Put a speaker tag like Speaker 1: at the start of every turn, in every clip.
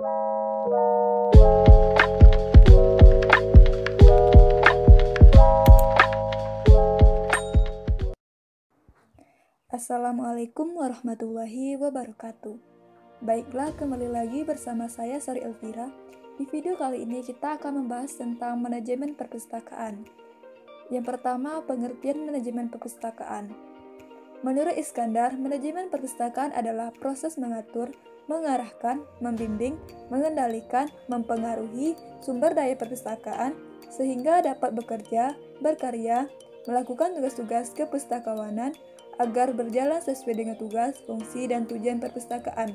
Speaker 1: Assalamualaikum warahmatullahi wabarakatuh. Baiklah, kembali lagi bersama saya Sari Elvira. Di video kali ini kita akan membahas tentang manajemen perpustakaan. Yang pertama, pengertian manajemen perpustakaan. Menurut Iskandar, manajemen perpustakaan adalah proses mengatur, mengarahkan, membimbing, mengendalikan, mempengaruhi sumber daya perpustakaan sehingga dapat bekerja, berkarya, melakukan tugas-tugas kepustakawanan agar berjalan sesuai dengan tugas, fungsi, dan tujuan perpustakaan.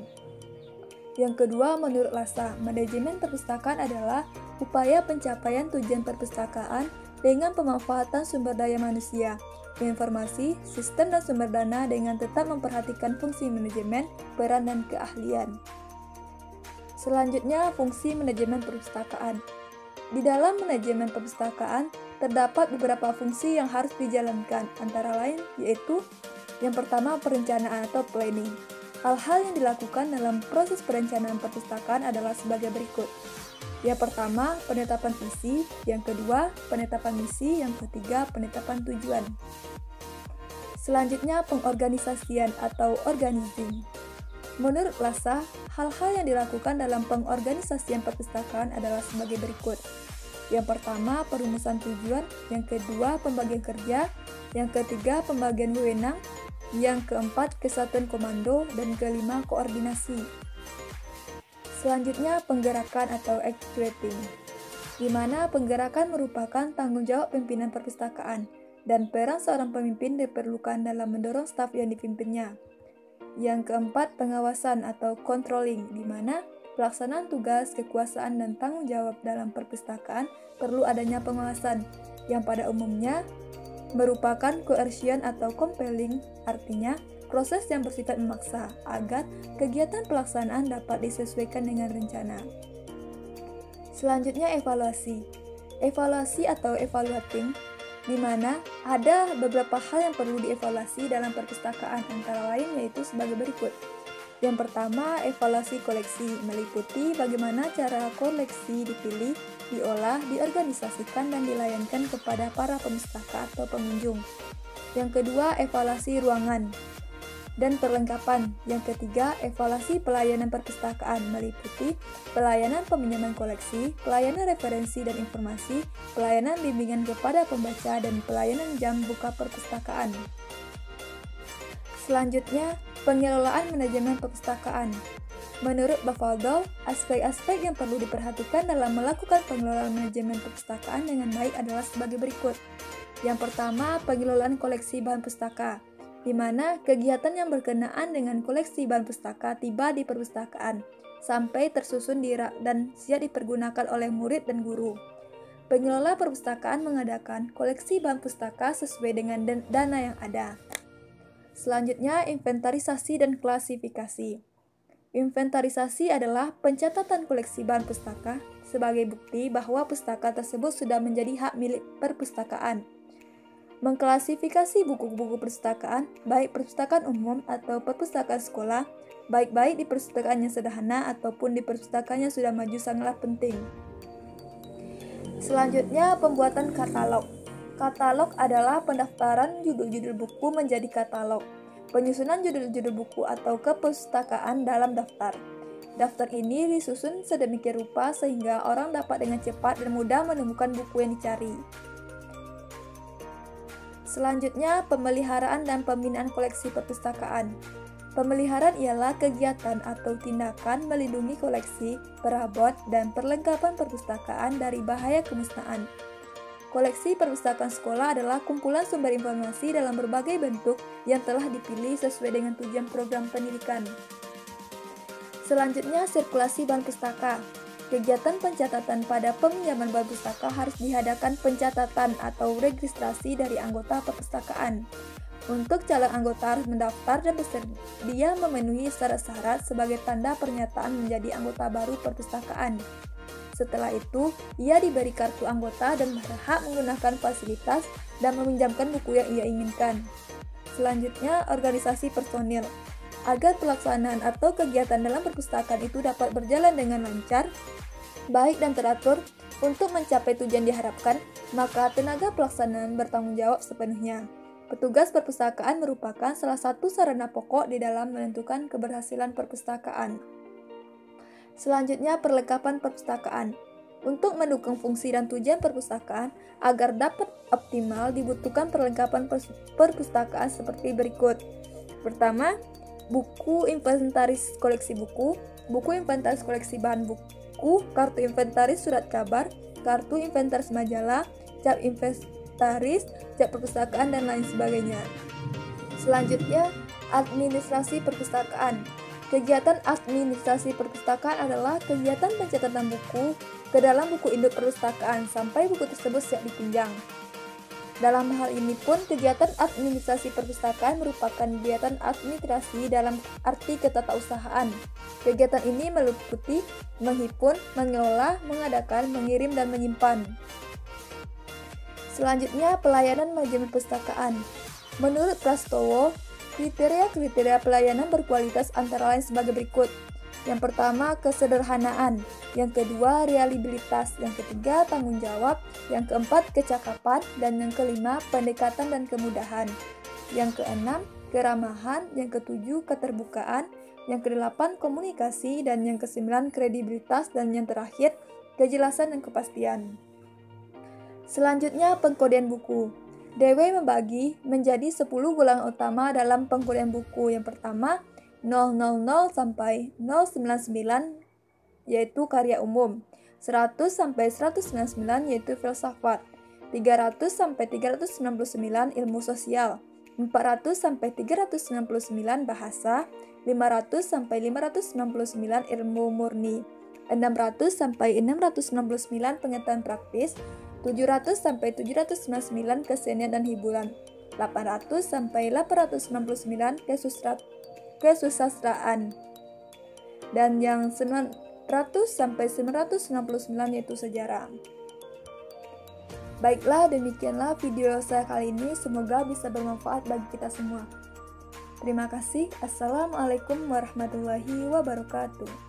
Speaker 1: Yang kedua, menurut Lassa, manajemen perpustakaan adalah upaya pencapaian tujuan perpustakaan dengan pemanfaatan sumber daya manusia, informasi, sistem, dan sumber dana dengan tetap memperhatikan fungsi manajemen, peran, dan keahlian. Selanjutnya, fungsi manajemen perpustakaan. Di dalam manajemen perpustakaan, terdapat beberapa fungsi yang harus dijalankan, antara lain yaitu yang pertama, perencanaan atau planning. Hal-hal yang dilakukan dalam proses perencanaan perpustakaan adalah sebagai berikut. Yang pertama, penetapan visi. Yang kedua, penetapan misi. Yang ketiga, penetapan tujuan. Selanjutnya, pengorganisasian atau organizing. Menurut Lassa, hal-hal yang dilakukan dalam pengorganisasian perpustakaan adalah sebagai berikut. Yang pertama, perumusan tujuan. Yang kedua, pembagian kerja. Yang ketiga, pembagian wewenang. Yang keempat, kesatuan komando. Dan kelima, koordinasi. Selanjutnya, penggerakan atau actuating, di mana penggerakan merupakan tanggung jawab pimpinan perpustakaan, dan peran seorang pemimpin diperlukan dalam mendorong staf yang dipimpinnya. Yang keempat, pengawasan atau controlling, di mana pelaksanaan tugas, kekuasaan, dan tanggung jawab dalam perpustakaan perlu adanya pengawasan, yang pada umumnya merupakan coercion atau compelling, artinya proses yang bersifat memaksa agar kegiatan pelaksanaan dapat disesuaikan dengan rencana. Selanjutnya, evaluasi. Evaluasi atau evaluating, di mana ada beberapa hal yang perlu dievaluasi dalam perpustakaan, antara lain yaitu sebagai berikut. Yang pertama, evaluasi koleksi, meliputi bagaimana cara koleksi dipilih, diolah, diorganisasikan, dan dilayankan kepada para pemustaka atau pengunjung. Yang kedua, evaluasi ruangan dan perlengkapan. Yang ketiga, evaluasi pelayanan perpustakaan, meliputi pelayanan peminjaman koleksi, pelayanan referensi dan informasi, pelayanan bimbingan kepada pembaca, dan pelayanan jam buka perpustakaan. Selanjutnya, pengelolaan manajemen perpustakaan. Menurut Bafaldo, aspek-aspek yang perlu diperhatikan dalam melakukan pengelolaan manajemen perpustakaan dengan baik adalah sebagai berikut. Yang pertama, pengelolaan koleksi bahan pustaka, di mana kegiatan yang berkenaan dengan koleksi bahan pustaka tiba di perpustakaan, sampai tersusun di rak dan siap dipergunakan oleh murid dan guru. Pengelola perpustakaan mengadakan koleksi bahan pustaka sesuai dengan dana yang ada. Selanjutnya, inventarisasi dan klasifikasi. Inventarisasi adalah pencatatan koleksi bahan pustaka sebagai bukti bahwa pustaka tersebut sudah menjadi hak milik perpustakaan. Mengklasifikasi buku-buku perpustakaan, baik perpustakaan umum atau perpustakaan sekolah, baik di perpustakaan yang sederhana ataupun di perpustakaan yang sudah maju, sangatlah penting. Selanjutnya, pembuatan katalog. Katalog adalah pendaftaran judul-judul buku menjadi katalog. Penyusunan judul-judul buku atau kepustakaan dalam daftar. Daftar ini disusun sedemikian rupa sehingga orang dapat dengan cepat dan mudah menemukan buku yang dicari. Selanjutnya, pemeliharaan dan pembinaan koleksi perpustakaan. Pemeliharaan ialah kegiatan atau tindakan melindungi koleksi, perabot, dan perlengkapan perpustakaan dari bahaya kemusnahan. Koleksi perpustakaan sekolah adalah kumpulan sumber informasi dalam berbagai bentuk yang telah dipilih sesuai dengan tujuan program pendidikan. Selanjutnya, sirkulasi bahan pustaka. Kegiatan pencatatan pada peminjaman bahan pustaka harus diadakan pencatatan atau registrasi dari anggota perpustakaan. Untuk calon anggota harus mendaftar dan bersedia memenuhi syarat-syarat sebagai tanda pernyataan menjadi anggota baru perpustakaan. Setelah itu, ia diberi kartu anggota dan berhak menggunakan fasilitas dan meminjamkan buku yang ia inginkan. Selanjutnya, organisasi personil. Agar pelaksanaan atau kegiatan dalam perpustakaan itu dapat berjalan dengan lancar, baik dan teratur untuk mencapai tujuan diharapkan, maka tenaga pelaksanaan bertanggung jawab sepenuhnya. Petugas perpustakaan merupakan salah satu sarana pokok di dalam menentukan keberhasilan perpustakaan. Selanjutnya, perlengkapan perpustakaan. Untuk mendukung fungsi dan tujuan perpustakaan agar dapat optimal dibutuhkan perlengkapan perpustakaan seperti berikut. Pertama, buku inventaris koleksi buku, buku inventaris koleksi bahan buku, kartu inventaris surat kabar, kartu inventaris majalah, cap inventaris, cap perpustakaan, dan lain sebagainya. Selanjutnya, administrasi perpustakaan. Kegiatan administrasi perpustakaan adalah kegiatan pencatatan buku ke dalam buku induk perpustakaan sampai buku tersebut siap dipinjam. Dalam hal ini pun, kegiatan administrasi perpustakaan merupakan kegiatan administrasi dalam arti ketatausahaan. Kegiatan ini meliputi menghimpun, mengelola, mengadakan, mengirim, dan menyimpan. Selanjutnya, pelayanan manajemen perpustakaan. Menurut Prastowo, kriteria-kriteria pelayanan berkualitas antara lain sebagai berikut. Yang pertama, kesederhanaan. Yang kedua, reliabilitas. Yang ketiga, tanggung jawab. Yang keempat, kecakapan. Dan yang kelima, pendekatan dan kemudahan. Yang keenam, keramahan. Yang ketujuh, keterbukaan. Yang kedelapan, komunikasi. Dan yang kesembilan, kredibilitas. Dan yang terakhir, kejelasan dan kepastian. Selanjutnya, pengkodean buku. DW membagi menjadi 10 golongan utama dalam pengkodean buku. Yang pertama, 000 sampai 099 yaitu karya umum, 100 sampai 199 yaitu filsafat, 300 sampai 399 ilmu sosial, 400 sampai 399 bahasa, 500 sampai 599 ilmu murni, 600 sampai 699 pengetahuan praktis, 700 sampai 799 kesenian dan hiburan, 800 sampai 899 kesusastraan, dan yang 900 sampai 999 yaitu sejarah. Baiklah, demikianlah video saya kali ini, semoga bisa bermanfaat bagi kita semua. Terima kasih. Assalamualaikum warahmatullahi wabarakatuh.